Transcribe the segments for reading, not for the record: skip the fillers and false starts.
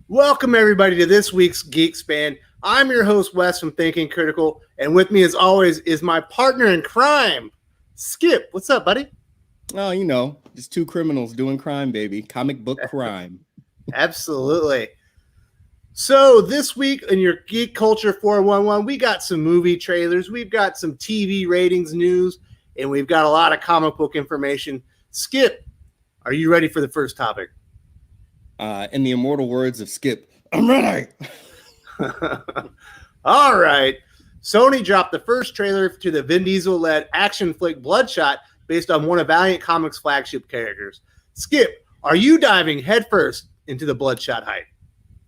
Welcome, everybody, to this week's Geek-Span. I'm your host, Wes from Thinking Critical, and with me, as always, is my partner in crime, Skip. What's up, buddy? Oh, just two criminals doing crime, baby. Comic book crime. Absolutely. So this week in your Geek Culture 411, we got some movie trailers, we've got some TV ratings news, and we've got a lot of comic book information. Skip, are you ready for the first topic? In the immortal words of Skip, I'm ready. All right. Sony dropped the first trailer to the Vin Diesel-led action flick Bloodshot based on one of Valiant Comics' flagship characters. Skip, are you diving headfirst into the Bloodshot hype?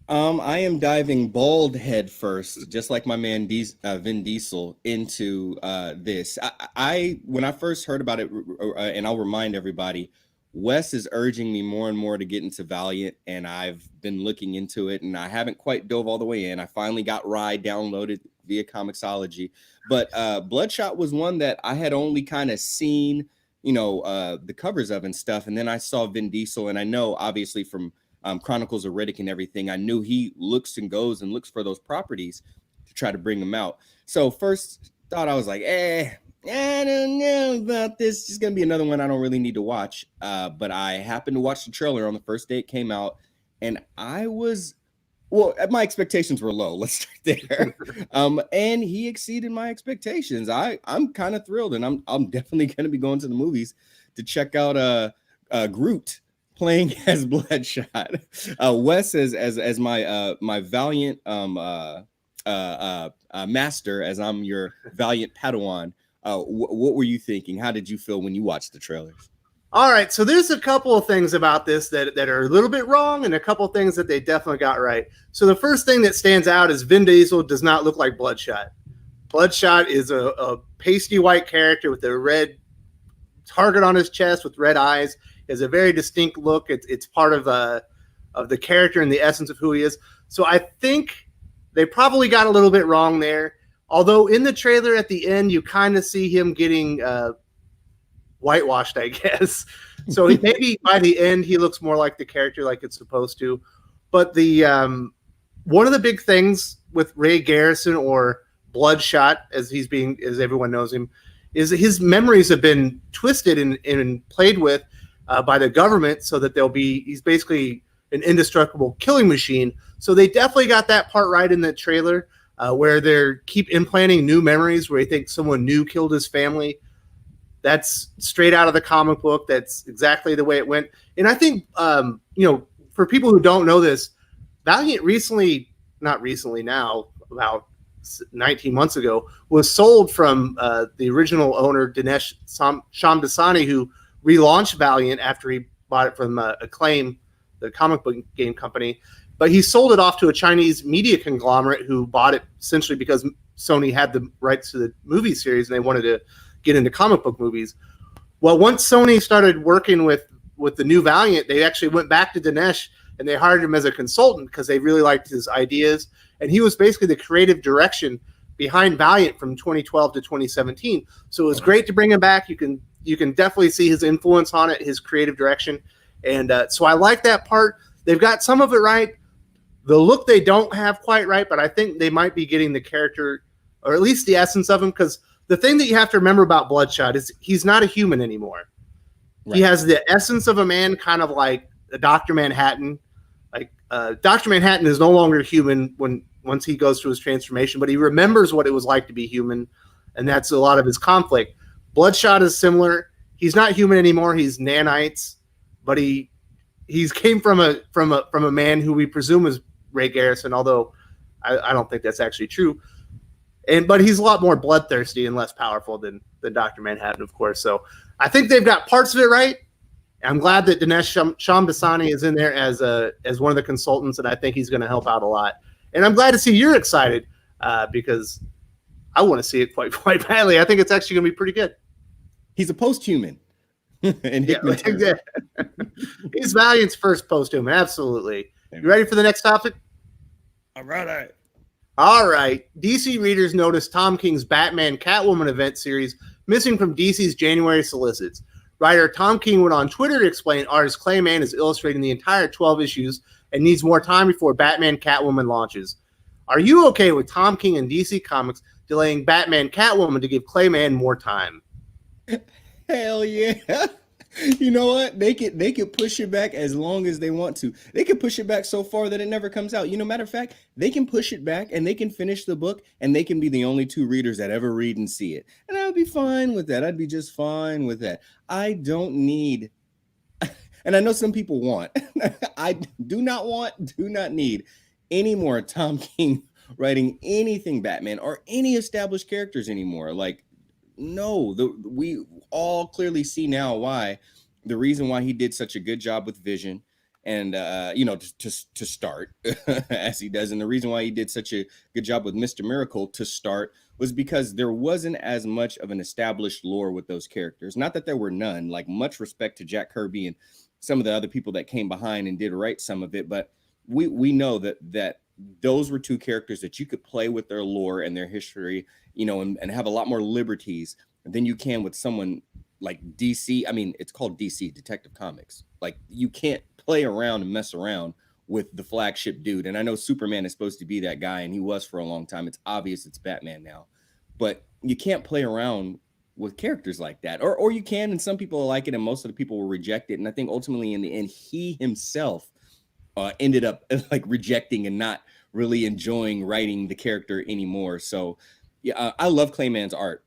I am diving bald head first, just like my man Vin Diesel, into this. I when I first heard about it, and I'll remind everybody, Wes is urging me more and more to get into Valiant, and I've been looking into it, and I haven't quite dove all the way in. I finally got Ride downloaded via Comixology, but Bloodshot was one that I had only kind of seen, the covers of and stuff, and then I saw Vin Diesel, and I know obviously from Chronicles of Riddick and everything, I knew he looks and goes and looks for those properties to try to bring them out. So first thought, I was like, I don't know about this. It's going to be another one I don't really need to watch. But I happened to watch the trailer on the first day it came out, and my expectations were low. Let's start there. And he exceeded my expectations. I'm kind of thrilled, and I'm definitely going to be going to the movies to check out Groot playing as Bloodshot. Wes as my Valiant master, as I'm your Valiant Padawan. What were you thinking? How did you feel when you watched the trailers? All right, so there's a couple of things about this that are a little bit wrong, and a couple of things that they definitely got right. So the first thing that stands out is Vin Diesel does not look like Bloodshot. Bloodshot is a pasty white character with a red target on his chest with red eyes. Is a very distinct look. It's part of the character and the essence of who he is. So I think they probably got a little bit wrong there. Although in the trailer at the end, you kind of see him getting whitewashed, I guess. So maybe by the end, he looks more like the character like it's supposed to. But the one of the big things with Ray Garrison, or Bloodshot, as everyone knows him, is that his memories have been twisted and played with by the government, so that he's basically an indestructible killing machine. So they definitely got that part right in the trailer, where they keep implanting new memories where he thinks someone new killed his family. That's straight out of the comic book. That's exactly the way it went. And I think, for people who don't know this, Valiant not recently now, about 19 months ago, was sold from the original owner, Dinesh Shamdasani, who relaunched Valiant after he bought it from Acclaim, the comic book game company. But he sold it off to a Chinese media conglomerate who bought it essentially because Sony had the rights to the movie series and they wanted to get into comic book movies. Well, once Sony started working with the new Valiant, they actually went back to Dinesh and they hired him as a consultant because they really liked his ideas. And he was basically the creative direction behind Valiant from 2012 to 2017. So it was great to bring him back. You can definitely see his influence on it, his creative direction. And so I like that part. They've got some of it right. The look they don't have quite right, but I think they might be getting the character, or at least the essence of him, because the thing that you have to remember about Bloodshot is he's not a human anymore. Right. He has the essence of a man, kind of like a Dr. Manhattan. Like Dr. Manhattan is no longer human once he goes through his transformation, but he remembers what it was like to be human, and that's a lot of his conflict. Bloodshot is similar. He's not human anymore. He's nanites, but he's came from a man who we presume is Ray Garrison, although I don't think that's actually true. But he's a lot more bloodthirsty and less powerful than Dr. Manhattan, of course. So I think they've got parts of it right. I'm glad that Dinesh Shamdasani is in there as one of the consultants, and I think he's going to help out a lot. And I'm glad to see you're excited because I want to see it quite badly. I think it's actually going to be pretty good. He's a post-human. Yeah, he's Valiant's first post-human, absolutely. You ready for the next topic? All right. All right. DC readers noticed Tom King's Batman Catwoman event series missing from DC's January solicits. Writer Tom King went on Twitter to explain artist Clayman is illustrating the entire 12 issues and needs more time before Batman Catwoman launches. Are you okay with Tom King and DC Comics delaying Batman Catwoman to give Clayman more time? Hell yeah. You know what? They could push it back as long as they want to. They could push it back so far that it never comes out. You know, matter of fact, they can push it back and they can finish the book and they can be the only two readers that ever read and see it. And I would be fine with that. I'd be just fine with that. I don't need, and I know some people want, I do not need any more Tom King writing anything Batman or any established characters anymore. Like, no, we all clearly see now why the reason why he did such a good job with Vision and to start as he does, and the reason why he did such a good job with Mr. Miracle to start was because there wasn't as much of an established lore with those characters. Not that there were none, like much respect to Jack Kirby and some of the other people that came behind and did write some of it, but we know that those were two characters that you could play with their lore and their history, and have a lot more liberties than you can with someone like DC. I mean, it's called DC, Detective Comics. Like, you can't play around and mess around with the flagship dude. And I know Superman is supposed to be that guy, and he was for a long time. It's obvious it's Batman now. But you can't play around with characters like that. Or you can, and some people like it, and most of the people will reject it. And I think ultimately in the end, he himself ended up like rejecting and not really enjoying writing the character anymore. So yeah, I love Clayman's art.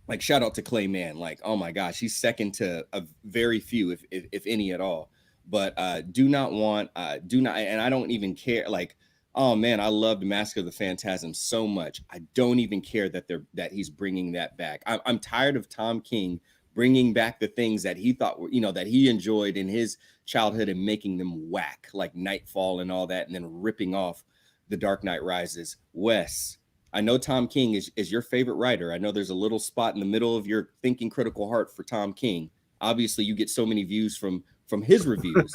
Like, shout out to Clayman. Like, oh my gosh, he's second to a very few, if any at all. But do not, and I don't even care. Like, oh man, I loved Mask of the Phantasm so much. I don't even care that he's bringing that back. I'm tired of Tom King bringing back the things that he thought were, that he enjoyed in his childhood and making them whack, like Nightfall and all that, and then ripping off The Dark Knight Rises. Wes, I know Tom King is your favorite writer. I know there's a little spot in the middle of your thinking critical heart for Tom King. Obviously, you get so many views from his reviews.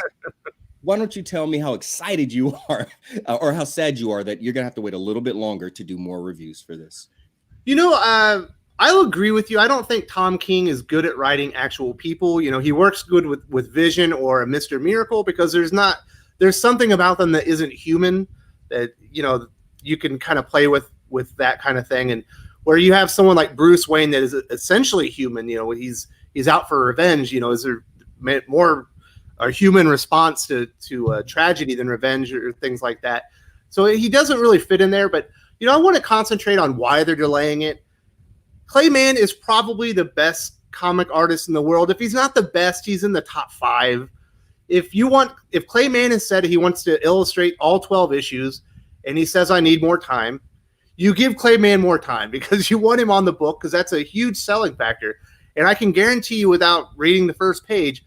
Why don't you tell me how excited you are or how sad you are that you're going to have to wait a little bit longer to do more reviews for this? I'll agree with you. I don't think Tom King is good at writing actual people. He works good with Vision or a Mr. Miracle because there's something about them that isn't human that, you can kind of play with that kind of thing. And where you have someone like Bruce Wayne that is essentially human, he's out for revenge, is there more a human response to tragedy than revenge or things like that. So he doesn't really fit in there, but I want to concentrate on why they're delaying it. Clayman is probably the best comic artist in the world. If he's not the best, he's in the top 5. If Clayman has said he wants to illustrate all 12 issues and he says, I need more time, you give Clayman more time because you want him on the book, because that's a huge selling factor. And I can guarantee you without reading the first page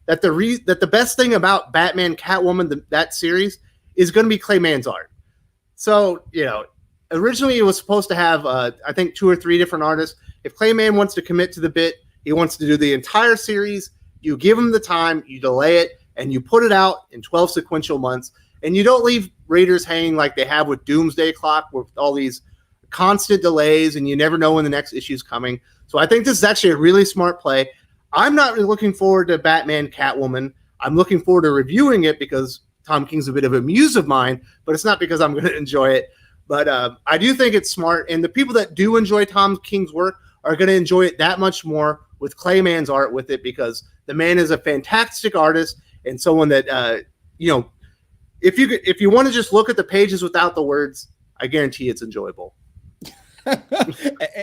that the best thing about Batman Catwoman, that series, is going to be Clayman's art. So, originally it was supposed to have, I think, 2 or 3 different artists. If Clayman wants to commit to the bit, he wants to do the entire series, you give him the time, you delay it, and you put it out in 12 sequential months. And you don't leave readers hanging like they have with Doomsday Clock, with all these constant delays, and you never know when the next issue is coming. So I think this is actually a really smart play. I'm not really looking forward to Batman Catwoman. I'm looking forward to reviewing it because Tom King's a bit of a muse of mine, but it's not because I'm going to enjoy it. But I do think it's smart, and the people that do enjoy Tom King's work are going to enjoy it that much more with Clayman's art with it, because the man is a fantastic artist and someone that, if you want to just look at the pages without the words, I guarantee it's enjoyable.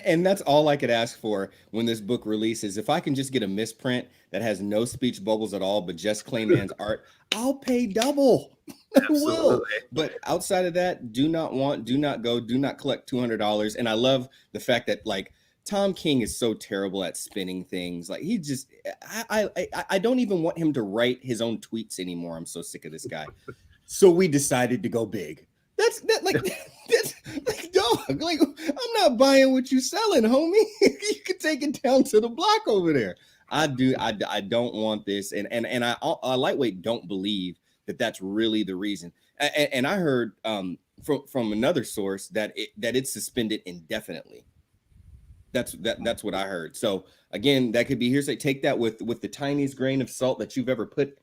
And that's all I could ask for when this book releases. If I can just get a misprint that has no speech bubbles at all, but just Clayman's art, I'll pay double. I will. But outside of that, do not collect $200. And I love the fact that, like, Tom King is so terrible at spinning things. Like, he just, I don't even want him to write his own tweets anymore. I'm so sick of this guy. So we decided to go big. That's dog. Like, I'm not buying what you selling, homie. You can take it down to the block over there. I don't want this, and I lightweight don't believe that that's really the reason. And I heard from another source that it's suspended indefinitely. That's what I heard. So again, that could be hearsay. Take that with the tiniest grain of salt that you've ever put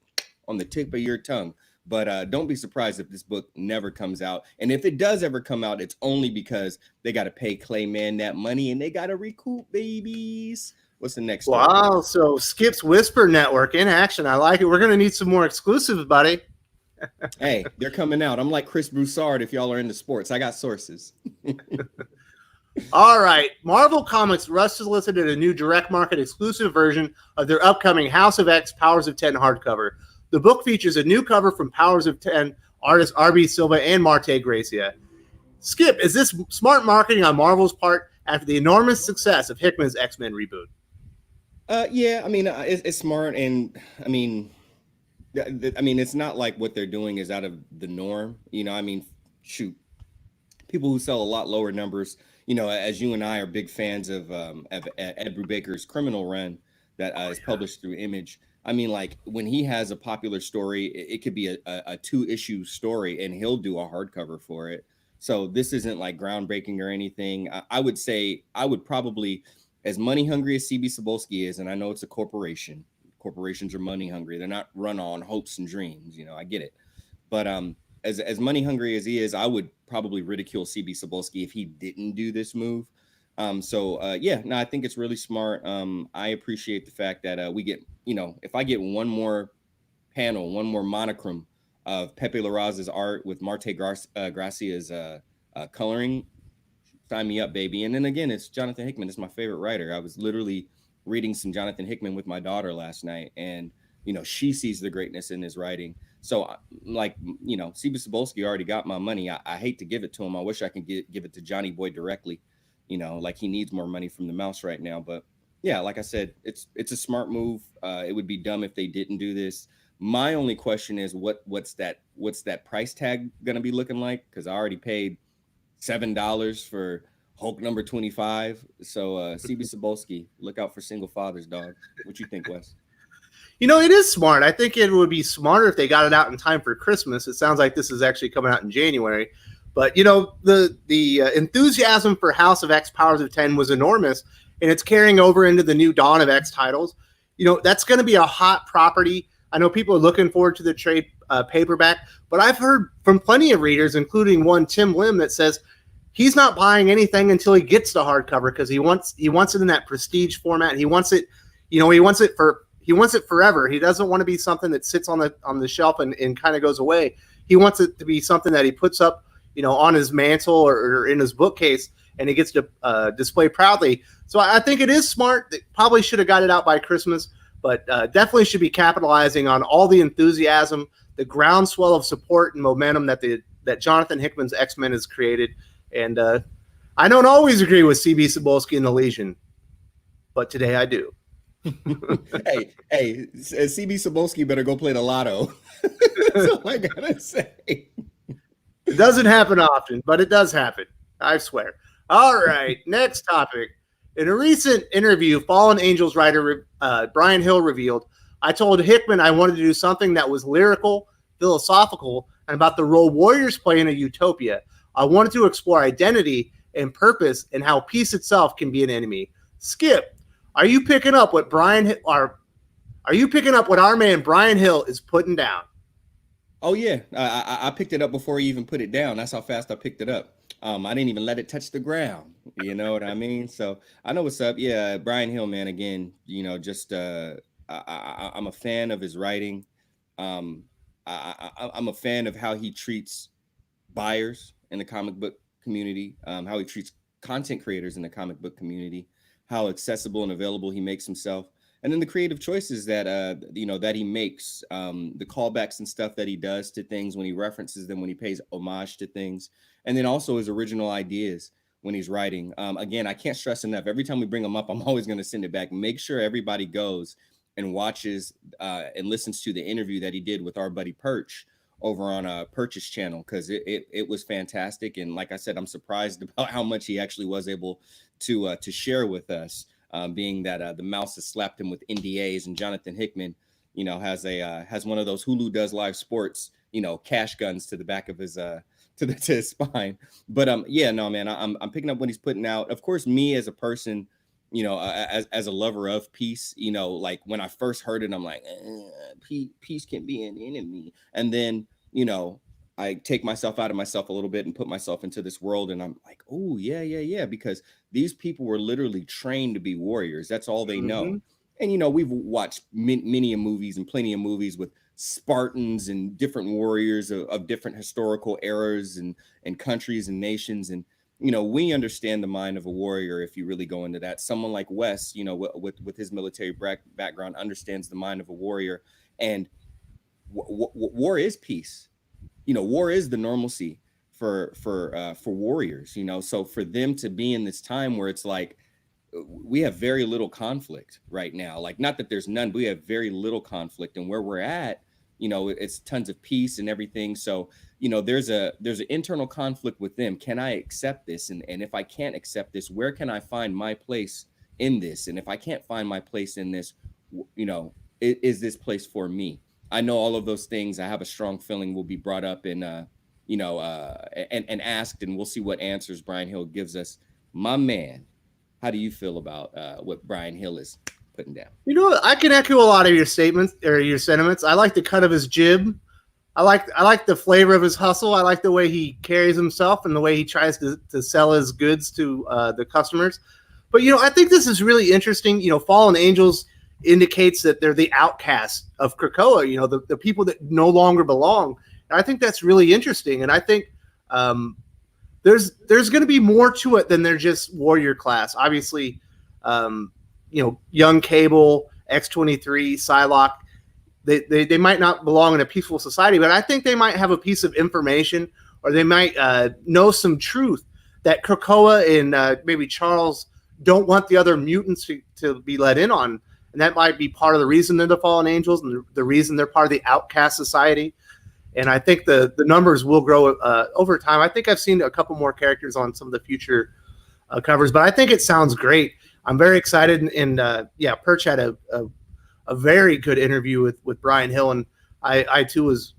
on the tip of your tongue. But don't be surprised if this book never comes out. And if it does ever come out, it's only because they got to pay Clayman that money and they got to recoup, babies. What's the next story? Wow, so Skip's Whisper Network in action. I like it. We're going to need some more exclusives, buddy. Hey, they're coming out. I'm like Chris Broussard if y'all are into sports. I got sources. All right. Marvel Comics just solicited a new direct market exclusive version of their upcoming House of X Powers of 10 hardcover. The book features a new cover from Powers of 10 artists R.B. Silva and Marte Gracia. Skip, is this smart marketing on Marvel's part after the enormous success of Hickman's X-Men reboot? Yeah, I mean, it's smart, and I mean, it's not like what they're doing is out of the norm. You know, I mean, shoot, people who sell a lot lower numbers. You know, as you and I are big fans of Ed Brubaker's Criminal Run that is published through Image. I mean, like when he has a popular story, it could be a 2-issue story, and he'll do a hardcover for it. So this isn't like groundbreaking or anything. I would say I would probably, as money hungry as CB Cebulski is, and I know it's a corporation. Corporations are money hungry. They're not run on hopes and dreams. You know, I get it. But as money hungry as he is, I would probably ridicule CB Cebulski if he didn't do this move. Yeah, no, I think it's really smart. I appreciate the fact that we get, you know, if I get one more panel, one more monochrome of Pepe Larraz's art with Marte Gracia's coloring, sign me up, baby. And then again, it's Jonathan Hickman. It's my favorite writer. I was literally reading some Jonathan Hickman with my daughter last night, and you know, she sees the greatness in his writing. So, like, you know, CB Cebulski already got my money. I hate to give it to him. I wish I could give it to Johnny Boy directly. You know, like he needs more money from the mouse right now. But yeah, like I said, it's a smart move. It would be dumb if they didn't do this. My only question is what's that price tag gonna be looking like? Because I already paid $7 for Hulk number 25. So CB Cebulski, look out for single fathers, dog. What you think, Wes? You know, it is smart. I think it would be smarter if they got it out in time for Christmas. It sounds like this is actually coming out in January. But, you know, the enthusiasm for House of X Powers of 10 was enormous, and it's carrying over into the new Dawn of X titles. You know, that's going to be a hot property. I know people are looking forward to the trade paperback, but I've heard from plenty of readers, including one Tim Lim, that says he's not buying anything until he gets the hardcover because he wants it in that prestige format. He wants it, you know, he wants it forever. He doesn't want to be something that sits on the shelf and kind of goes away. He wants it to be something that he puts up, you know, on his mantle or in his bookcase, and he gets to display proudly. So I think it is smart. They probably should have got it out by Christmas, but definitely should be capitalizing on all the enthusiasm, the groundswell of support and momentum that Jonathan Hickman's X-Men has created. And I don't always agree with CB Cebulski and the Legion, but today I do. hey, CB Cebulski better go play the lotto. That's all I gotta say. It doesn't happen often, but it does happen. I swear. All right, next topic. In a recent interview, Fallen Angels writer Brian Hill revealed, I told Hickman I wanted to do something that was lyrical, philosophical, and about the role warriors play in a utopia. I wanted to explore identity and purpose and how peace itself can be an enemy. Skip, are you picking up what our man Brian Hill is putting down? Oh yeah, I picked it up before he even put it down. That's how fast I picked it up. I didn't even let it touch the ground. You know what I mean? So I know what's up. Yeah, Brian Hill, man. Again, you know, just I'm a fan of his writing. I'm a fan of how he treats buyers in the comic book community, how he treats content creators in the comic book community, how accessible and available he makes himself. And then the creative choices that you know that he makes, the callbacks and stuff that he does to things when he references them, when he pays homage to things, and then also his original ideas when he's writing. Again, I can't stress enough. Every time we bring him up, I'm always going to send it back. Make sure everybody goes and watches and listens to the interview that he did with our buddy Perch over on Perch's channel, because it was fantastic. And like I said, I'm surprised about how much he actually was able to share with us. Being that the mouse has slapped him with NDAs, and Jonathan Hickman, you know, has one of those Hulu does live sports, you know, cash guns to the back of his to his spine. But yeah, no, man, I'm picking up what he's putting out. Of course, me as a person, you know, as a lover of peace, you know, like when I first heard it, I'm like, peace can be an enemy. And then I take myself out of myself a little bit and put myself into this world, and I'm like, oh yeah, because these people were literally trained to be warriors. That's all they know. And we've watched many movies and plenty of movies with Spartans and different warriors of different historical eras and countries and nations, and we understand the mind of a warrior. If you really go into that, someone like Wes, with his military background, understands the mind of a warrior. And war is peace. War is the normalcy for warriors. So for them to be in this time where it's like we have very little conflict right now, like, not that there's none, but we have very little conflict, and where we're at, it's tons of peace and everything. So there's an internal conflict with them. Can I accept this? And if I can't accept this, where can I find my place in this? And if I can't find my place in this, is this place for me? I know all of those things. I have a strong feeling will be brought up and asked, and we'll see what answers Brian Hill gives us. My man, how do you feel about what Brian Hill is putting down? I can echo a lot of your statements or your sentiments. I like the cut of his jib. I like the flavor of his hustle. I like the way he carries himself and the way he tries to sell his goods to the customers. But I think this is really interesting. Fallen Angels indicates that they're the outcasts of Krakoa. The people that no longer belong. And I think that's really interesting. And I think there's going to be more to it than they're just warrior class. Obviously, young Cable, X-23, Psylocke, they might not belong in a peaceful society, but I think they might have a piece of information, or they might know some truth that Krakoa and maybe Charles don't want the other mutants to be let in on. And that might be part of the reason they're the Fallen Angels and the reason they're part of the outcast society. And I think the numbers will grow over time. I think I've seen a couple more characters on some of the future covers, but I think it sounds great. I'm very excited. And Perch had a very good interview with Brian Hill. And I too was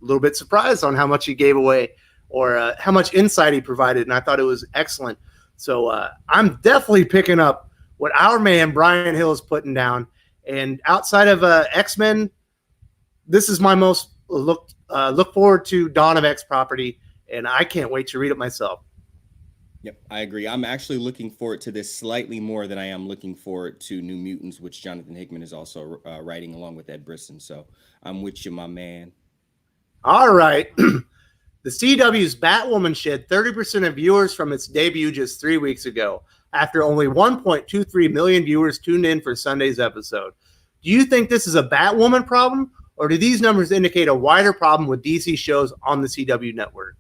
a little bit surprised on how much he gave away or how much insight he provided. And I thought it was excellent. So I'm definitely picking up what our man Brian Hill is putting down. And outside of X-Men, this is my most look forward to Dawn of X property, and I can't wait to read it myself. Yep, I agree. I'm actually looking forward to this slightly more than I am looking forward to New Mutants, which Jonathan Hickman is also writing along with Ed Brisson. So I'm with you, my man. All right. The CW's Batwoman shed 30% of viewers from its debut just 3 weeks ago, after only 1.23 million viewers tuned in for Sunday's episode. Do you think this is a Batwoman problem, or do these numbers indicate a wider problem with DC shows on the CW network?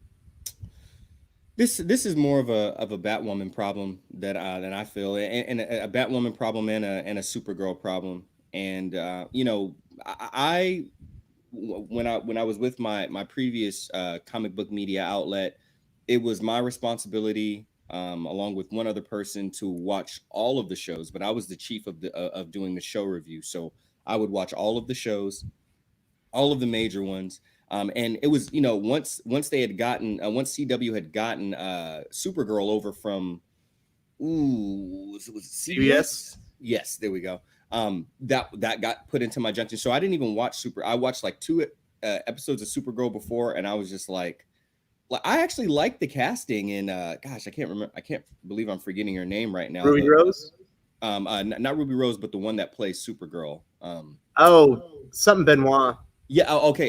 This is more of a Batwoman problem that I feel, and a Batwoman problem and a Supergirl problem. And when I was with my previous comic book media outlet, it was my responsibility, along with one other person, to watch all of the shows. But I was the chief of doing the show review, so I would watch all of the shows, all of the major ones. And it was, once they had gotten, once CW had gotten Supergirl over from, was it CBS? Yes, there we go. That got put into my junction. So I didn't even watch I watched like 2 episodes of Supergirl before, and I was just like I actually liked the casting. And gosh, I can't believe I'm forgetting her name right now. Ruby Rose? Not Ruby Rose, but the one that plays Supergirl. Something Benoit. Yeah. Okay.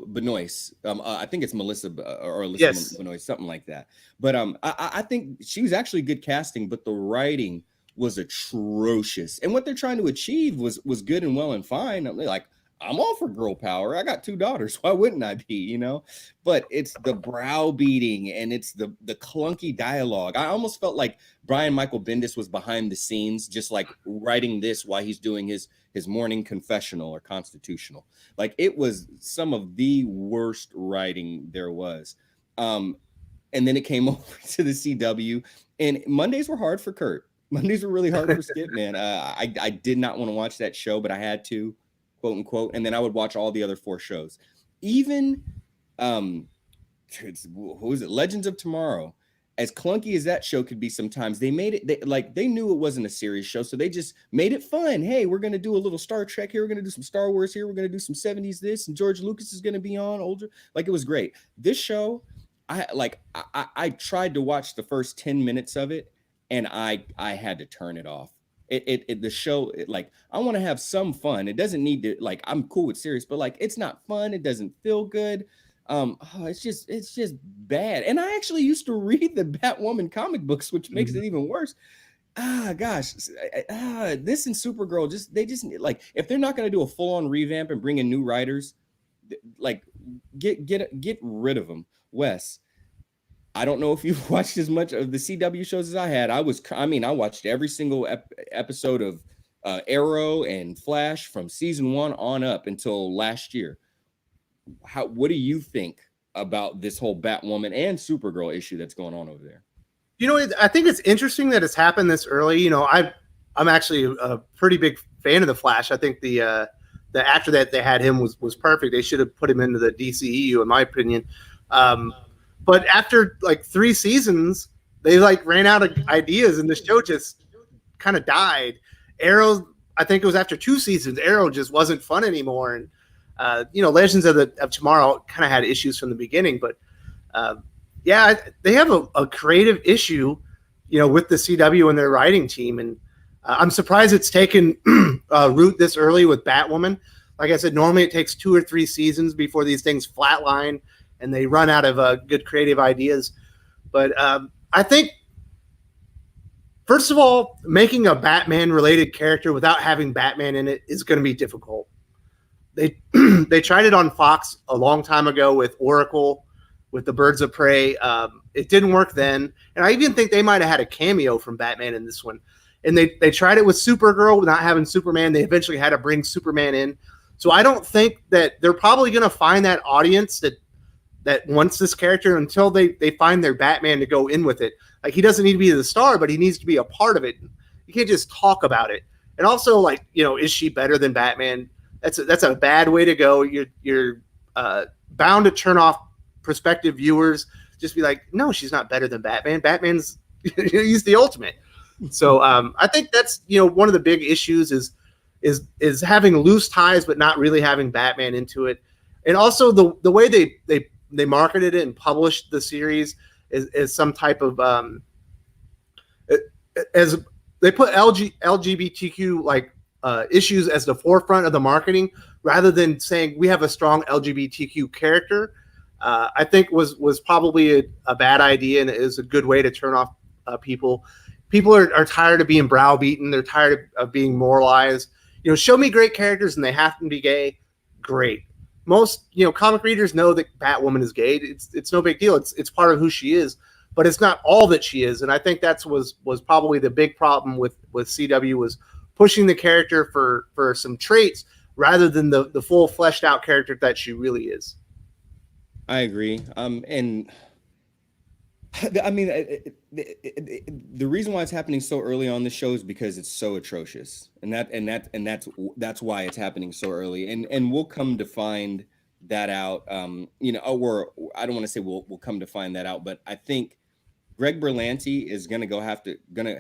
Benoist. I think it's Melissa or Alyssa yes. Benoist, something like that. But I think she was actually good casting, but the writing was atrocious. And what they're trying to achieve was good and well and fine. I'm all for girl power. I got 2 daughters. Why wouldn't I be? But it's the browbeating and it's the clunky dialogue. I almost felt like Brian Michael Bendis was behind the scenes, just like writing this while he's doing his morning confessional or constitutional. Like, it was some of the worst writing there was. And then it came over to the CW, and Mondays were hard for Kurt. Mondays were really hard for Skip, man. I did not want to watch that show, but I had to, quote unquote. And then I would watch all the other 4 shows. Even who is it? Legends of Tomorrow. as clunky as that show could be sometimes, they made it they knew it wasn't a serious show, so they just made it fun. Hey, we're gonna do a little Star Trek here, we're gonna do some Star Wars here, we're gonna do some 70s this, and George Lucas is gonna be on older. Like, it was great. This show, I tried to watch the first 10 minutes of it, and I had to turn it off. The show, like, I want to have some fun. It doesn't need to, like, I'm cool with serious, but like, it's not fun. It doesn't feel good. It's just bad. And I actually used to read the Batwoman comic books, which makes it even worse. Gosh, this and Supergirl, they just like, if they're not going to do a full-on revamp and bring in new writers, like, get rid of them. Wes, I don't know if you've watched as much of the CW shows as I had. I watched every single episode of Arrow and Flash from season 1 on up until last year. What do you think about this whole Batwoman and Supergirl issue that's going on over there? You know, I think it's interesting that it's happened this early. You know, I'm actually a pretty big fan of the Flash. I think the actor that they had him was perfect. They should have put him into the DCEU, in my opinion. But after like 3 seasons, they like ran out of ideas, and the show just kind of died. Arrow, I think it was after 2 seasons, Arrow just wasn't fun anymore. And you know, Legends of Tomorrow kind of had issues from the beginning, but yeah, they have a creative issue, you know, with the CW and their writing team. And I'm surprised it's taken root this early with Batwoman. Like I said, normally it takes 2 or 3 seasons before these things flatline and they run out of good creative ideas. But I think, first of all, making a Batman-related character without having Batman in it is going to be difficult. They tried it on Fox a long time ago with Oracle, with the Birds of Prey. It didn't work then. And I even think they might have had a cameo from Batman in this one. And they tried it with Supergirl without having Superman. They eventually had to bring Superman in. So I don't think that they're probably going to find that audience that wants this character until they find their Batman to go in with it. Like, he doesn't need to be the star, but he needs to be a part of it. You can't just talk about it. And also, like, you know, is she better than Batman? That's a bad way to go. You're bound to turn off prospective viewers. Just be like, no, she's not better than Batman. Batman's he's the ultimate. So I think that's, you know, one of the big issues is having loose ties but not really having Batman into it. And also the way they marketed it and published the series is some type of as they put LGBTQ like issues as the forefront of the marketing rather than saying we have a strong LGBTQ character. I think was probably a bad idea, and it is a good way to turn off people. People are tired of being browbeaten. They're tired of being moralized. You know, show me great characters and they have to be gay. Great. Most, you know, comic readers know that Batwoman is gay. It's no big deal. It's part of who she is, but it's not all that she is. And I think that's was probably the big problem with CW was pushing the character for some traits rather than the full fleshed out character that she really is. I agree. And I mean, the reason why it's happening so early on the show is because it's so atrocious, and that's why it's happening so early. And we'll come to find that out. You know, or I don't want to say we'll come to find that out, but I think Greg Berlanti is gonna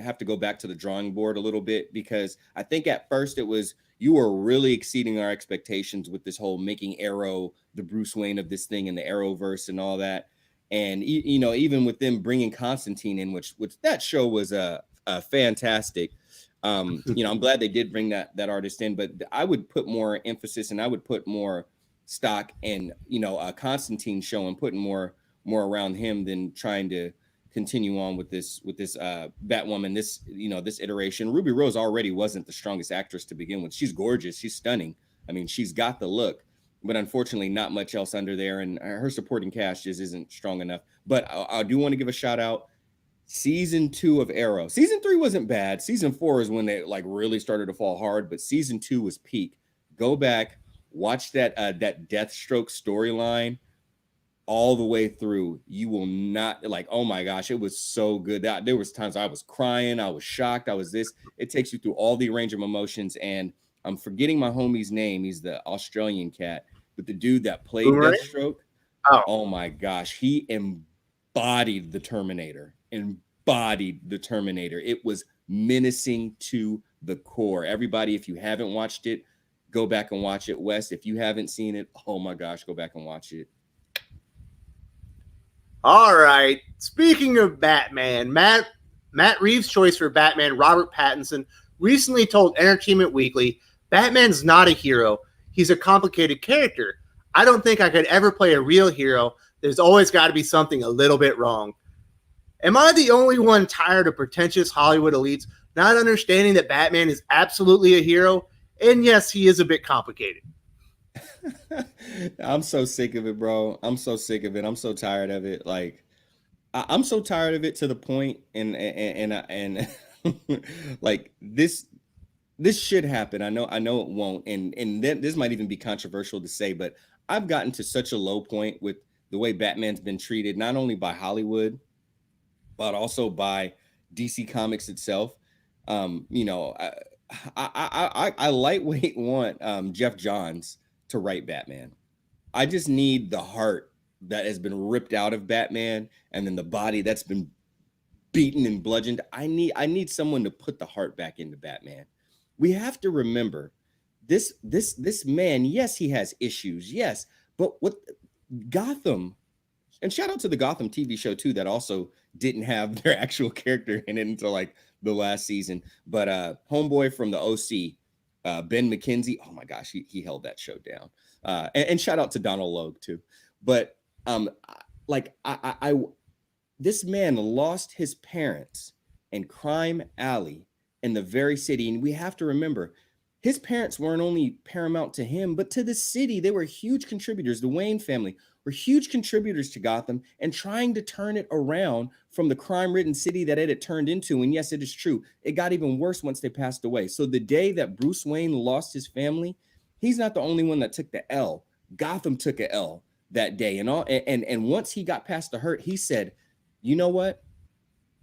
have to go back to the drawing board a little bit, because I think at first it was, you were really exceeding our expectations with this whole making Arrow the Bruce Wayne of this thing in the Arrowverse and all that. And, you know, even with them bringing Constantine in, which that show was a fantastic. You know, I'm glad they did bring that artist in, but I would put more emphasis and I would put more stock in, you know, Constantine show and putting more around him than trying to continue on with this Batwoman, this iteration. Ruby Rose already wasn't the strongest actress to begin with. She's gorgeous. She's stunning. I mean, she's got the look, but unfortunately not much else under there. And her supporting cast just isn't strong enough. But I do want to give a shout out. Season 2 of Arrow. Season 3 wasn't bad. Season 4 is when they like really started to fall hard, but season 2 was peak. Go back, watch that Deathstroke storyline all the way through. You will not, like, oh my gosh, it was so good. There was times I was crying, I was shocked, I was this. It takes you through all the range of emotions. And I'm forgetting my homie's name. He's the Australian cat, but the dude that played Deathstroke, oh my gosh, he embodied the Terminator. embodied the Terminator. It was menacing to the core. Everybody, if you haven't watched it, go back and watch it. Wes, if you haven't seen it, oh my gosh, go back and watch it. All right. Speaking of Batman, Matt Reeves' choice for Batman, Robert Pattinson, recently told Entertainment Weekly, Batman's not a hero. He's a complicated character. I don't think I could ever play a real hero. There's always got to be something a little bit wrong. Am I the only one tired of pretentious Hollywood elites not understanding that Batman is absolutely a hero? And yes, he is a bit complicated. I'm so sick of it, bro. I'm so sick of it. I'm so tired of it. Like, I'm so tired of it to the point, and like this should happen. I know it won't, and this might even be controversial to say, but I've gotten to such a low point with the way Batman's been treated, not only by Hollywood, but also by DC Comics itself. You know, I lightweight want Jeff Johns to write Batman. I just need the heart that has been ripped out of Batman, and then the body that's been beaten and bludgeoned. I need someone to put the heart back into Batman. We have to remember this man, yes, he has issues, yes, but what Gotham, and shout out to the Gotham TV show too, that also didn't have their actual character in it until like the last season. But homeboy from the OC, Ben McKenzie, oh my gosh, he held that show down. And shout out to Donald Logue too. But like I this man lost his parents in Crime Alley in the very city, and we have to remember his parents weren't only paramount to him, but to the city. They were huge contributors. The Wayne family were huge contributors to Gotham and trying to turn it around from the crime-ridden city that it had turned into. And yes, it is true, it got even worse once they passed away. So the day that Bruce Wayne lost his family, he's not the only one that took the L. Gotham took a L that day. And once he got past the hurt, he said, you know what?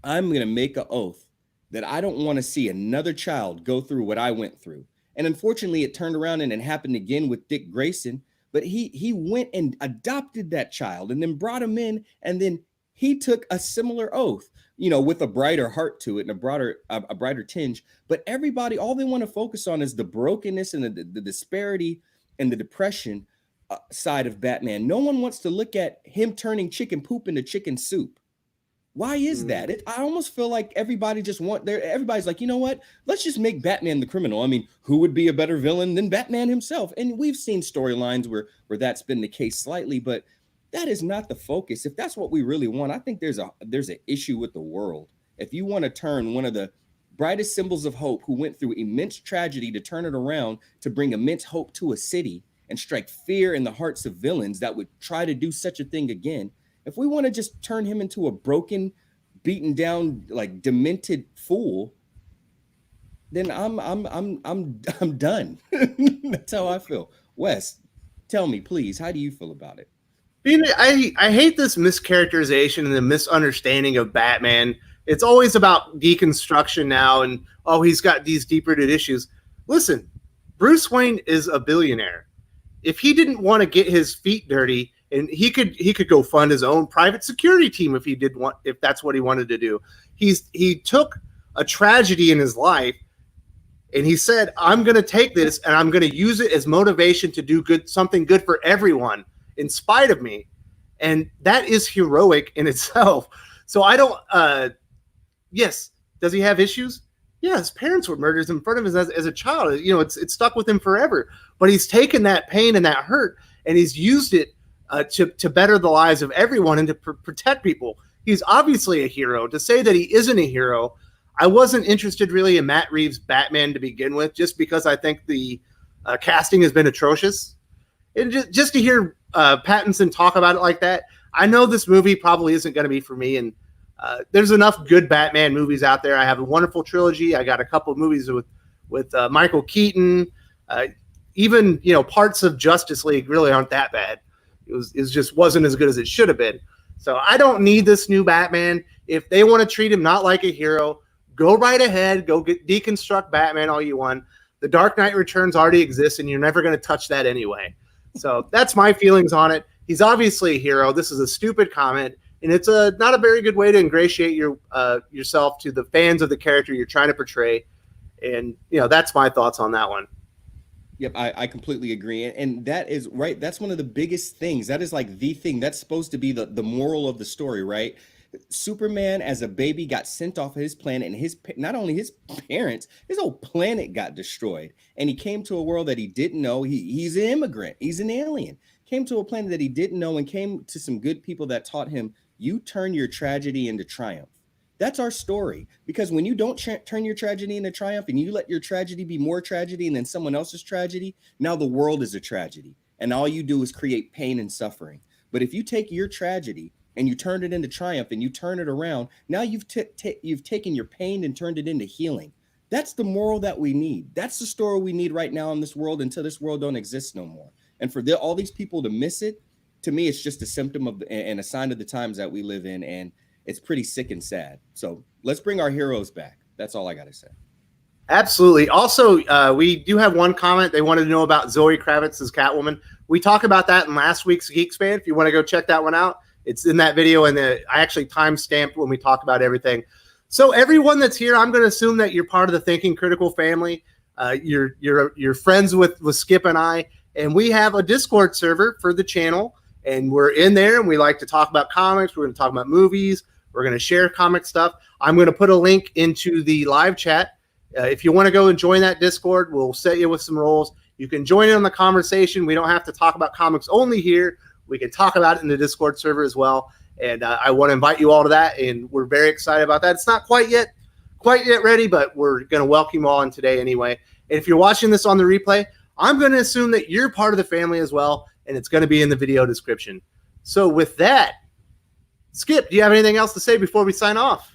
I'm going to make an oath that I don't want to see another child go through what I went through. And unfortunately, it turned around and it happened again with Dick Grayson. But he went and adopted that child and then brought him in. And then he took a similar oath, you know, with a brighter heart to it and a brighter tinge. But everybody, all they want to focus on is the brokenness and the disparity and the depression side of Batman. No one wants to look at him turning chicken poop into chicken soup. Why is that? I almost feel like everybody's like, you know what? Let's just make Batman the criminal. I mean, who would be a better villain than Batman himself? And we've seen storylines where that's been the case slightly, but that is not the focus. If that's what we really want, I think there's an issue with the world. If you want to turn one of the brightest symbols of hope who went through immense tragedy to turn it around, to bring immense hope to a city and strike fear in the hearts of villains that would try to do such a thing again, if we want to just turn him into a broken, beaten down, like demented fool, then I'm done. That's how I feel. Wes, tell me, please, how do you feel about it? I hate this mischaracterization and the misunderstanding of Batman. It's always about deconstruction now, and he's got these deep-rooted issues. Listen, Bruce Wayne is a billionaire. If he didn't want to get his feet dirty, and he could go fund his own private security team if that's what he wanted to do. He took a tragedy in his life and he said, I'm going to take this and I'm going to use it as motivation to do something good for everyone in spite of me. And that is heroic in itself. So I don't, yes. Does he have issues? Yeah. His parents were murdered in front of him as a child. You know, it's stuck with him forever, but he's taken that pain and that hurt and he's used it to better the lives of everyone and to protect people. He's obviously a hero. To say that he isn't a hero, I wasn't interested really in Matt Reeves' Batman to begin with, just because I think the casting has been atrocious. And just to hear Pattinson talk about it like that, I know this movie probably isn't going to be for me. And there's enough good Batman movies out there. I have a wonderful trilogy. I got a couple of movies with Michael Keaton. Even parts of Justice League really aren't that bad. It just wasn't as good as it should have been. So I don't need this new Batman. If they want to treat him not like a hero, go right ahead. Go deconstruct Batman all you want. The Dark Knight Returns already exists, and you're never going to touch that anyway. So that's my feelings on it. He's obviously a hero. This is a stupid comment. and it's not a very good way to ingratiate yourself to the fans of the character you're trying to portray. And that's my thoughts on that one. Yep, I completely agree. And that is right. That's one of the biggest things. That is like the thing that's supposed to be the moral of the story, right? Superman as a baby got sent off of his planet, and not only his parents, his whole planet got destroyed. And he came to a world that he didn't know. He's an immigrant. He's an alien. Came to a planet that he didn't know, and came to some good people that taught him, you turn your tragedy into triumph. That's our story. Because when you don't turn your tragedy into triumph, and you let your tragedy be more tragedy and then someone else's tragedy, now the world is a tragedy. And all you do is create pain and suffering. But if you take your tragedy and you turn it into triumph and you turn it around, now you've taken your pain and turned it into healing. That's the moral that we need. That's the story we need right now in this world until this world don't exist no more. And for all these people to miss it, to me, it's just a symptom of and a sign of the times that we live in. And it's pretty sick and sad. So let's bring our heroes back. That's all I got to say. Absolutely. Also, we do have one comment. They wanted to know about Zoe Kravitz's Catwoman. We talked about that in last week's geek-span. If you want to go check that one out, it's in that video, and I actually time-stamped when we talk about everything. So everyone that's here, I'm going to assume that you're part of the Thinking Critical family. You're friends with Skip and I, and we have a Discord server for the channel, and we're in there, and we like to talk about comics. We're going to talk about movies. We're going to share comic stuff. I'm going to put a link into the live chat. If you want to go and join that Discord, we'll set you with some roles. You can join in on the conversation. We don't have to talk about comics only here. We can talk about it in the Discord server as well. And I want to invite you all to that, and we're very excited about that. It's not quite yet ready, but we're going to welcome you all in today anyway. And if you're watching this on the replay, I'm going to assume that you're part of the family as well, and it's going to be in the video description. So with that, Skip, do you have anything else to say before we sign off?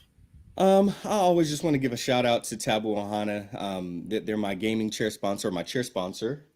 I always just want to give a shout out to Tabu Ohana. They're my gaming chair sponsor, my chair sponsor.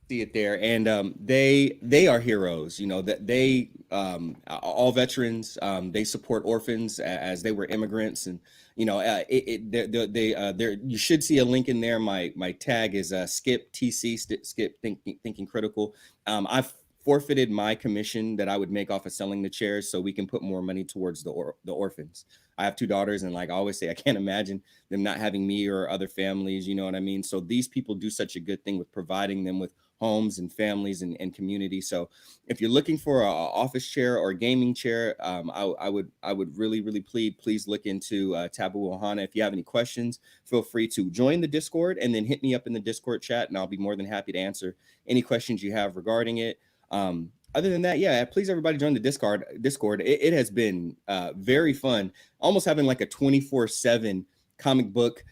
See it there, and they are heroes. That they all veterans. They support orphans as they were immigrants, and you should see a link in there. My tag is Skip TC Skip Thinking Critical. I've forfeited my commission that I would make off of selling the chairs so we can put more money towards the orphans. I have 2 daughters, and like I always say, I can't imagine them not having me or other families, you know what I mean? So these people do such a good thing with providing them with homes and families and community. So if you're looking for an office chair or a gaming chair, I would really please look into Tabu Ohana. If you have any questions, feel free to join the Discord and then hit me up in the Discord chat, and I'll be more than happy to answer any questions you have regarding it. Other than that, yeah, please everybody join the Discord. It has been very fun, almost having like a 24/7 comic book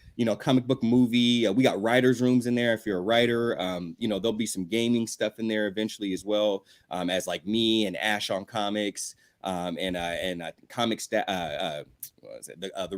movie. We got writers' rooms in there. If you're a writer, there'll be some gaming stuff in there eventually as well, as like me and Ash on comics, and comic the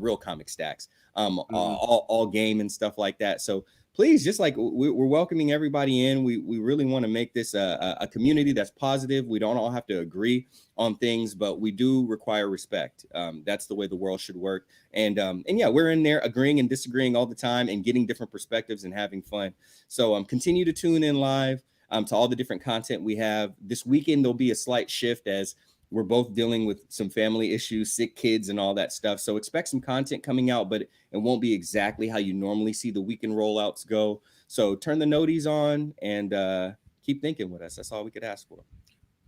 real comic stacks, all game and stuff like that. So please, just like we're welcoming everybody in. We really want to make this a community that's positive. We don't all have to agree on things, but we do require respect. That's the way the world should work. And yeah, we're in there agreeing and disagreeing all the time and getting different perspectives and having fun. So continue to tune in live to all the different content we have. This weekend, there'll be a slight shift as we're both dealing with some family issues, sick kids and all that stuff. So expect some content coming out, but it won't be exactly how you normally see the weekend rollouts go. So turn the noties on and keep thinking with us. That's all we could ask for.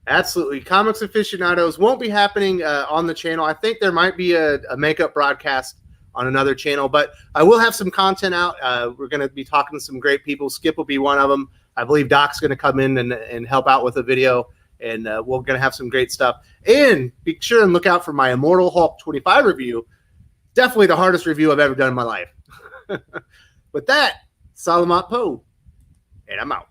Absolutely. Comics Aficionados won't be happening on the channel. I think there might be a makeup broadcast on another channel, but I will have some content out. We're going to be talking to some great people. Skip will be one of them. I believe Doc's going to come in and help out with a video. And we're going to have some great stuff. And be sure and look out for my Immortal Hulk 25 review. Definitely the hardest review I've ever done in my life. With that, Salamat Po. And I'm out.